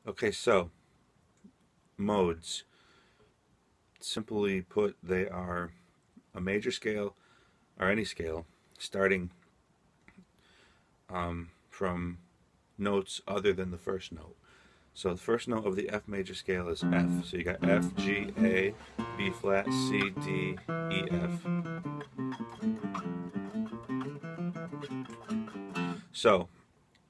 Okay, so modes. Simply put, they are a major scale or any scale starting from notes other than the first note. So the first note of the F major scale is F. So you got F, G, A, B flat, C, D, E, F. So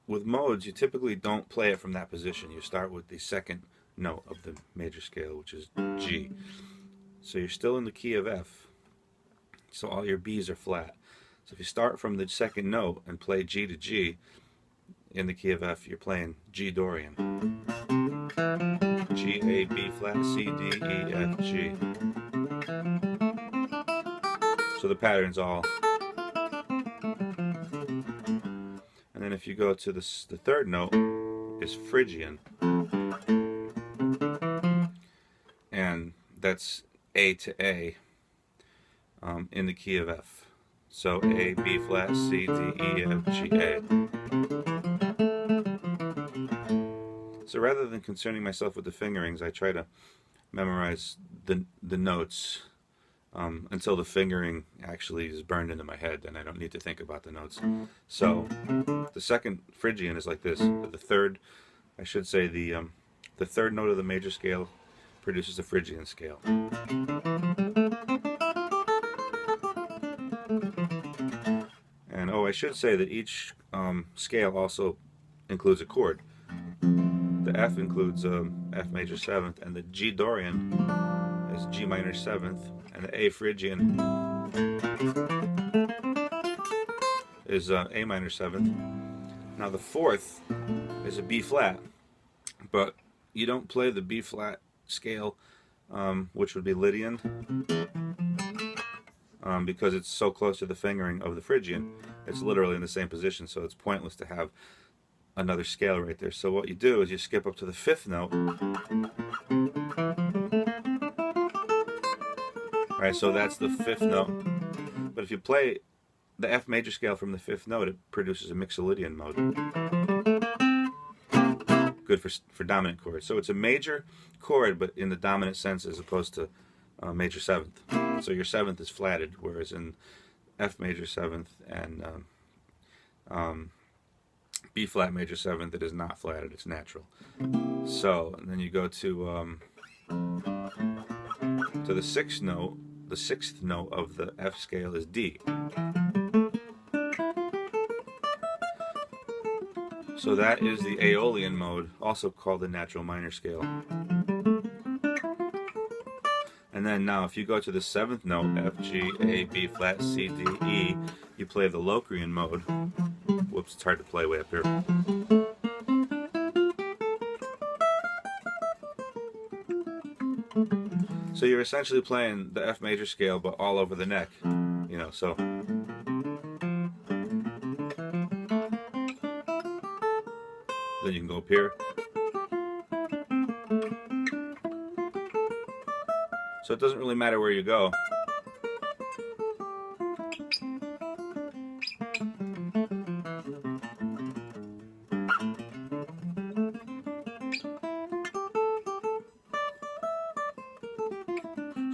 with modes, you typically don't play it from that position. You start with the second note of the major scale, which is G. So you're still in the key of F. So all your B's are flat. So if you start from the second note and play G to G in the key of F, you're playing G Dorian. G, A, B flat, C, D, E, F, G. So the pattern's all. And then if you go to the third note is Phrygian. And that's A to A in the key of F. So A, B flat, C, D, E, F, G, A. So rather than concerning myself with the fingerings, I try to memorize the notes until the fingering actually is burned into my head, and I don't need to think about the notes. So the second Phrygian is like this. The third, I should say, the third note of the major scale produces a Phrygian scale. And oh, I should say that each scale also includes a chord. The F includes F major 7th, and the G Dorian is G minor 7th, and the A Phrygian is A minor 7th. Now the fourth is a B flat, but you don't play the B flat scale, which would be Lydian, because it's so close to the fingering of the Phrygian. It's literally in the same position, so it's pointless to have another scale right there. So what you do is you skip up to the fifth note. Right, so that's the fifth note. But if you play the F major scale from the fifth note, it produces a Mixolydian mode. Good for dominant chords. So it's a major chord, but in the dominant sense as opposed to major 7th. So your 7th is flatted, whereas in F major 7th and B flat major 7th, it is not flatted, it's natural. So, and then you go to the sixth note. The sixth note of the F scale is D. So that is the Aeolian mode, also called the natural minor scale. And then now if you go to the 7th note, F, G, A, B flat, C, D, E, you play the Locrian mode. Whoops, it's hard to play way up here. So you're essentially playing the F major scale, but all over the neck, you know, so. Then you can go up here. So it doesn't really matter where you go.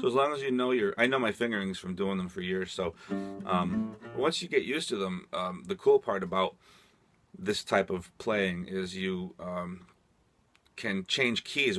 So as long as you know I know my fingerings from doing them for years, so once you get used to them, the cool part about this type of playing is you can change keys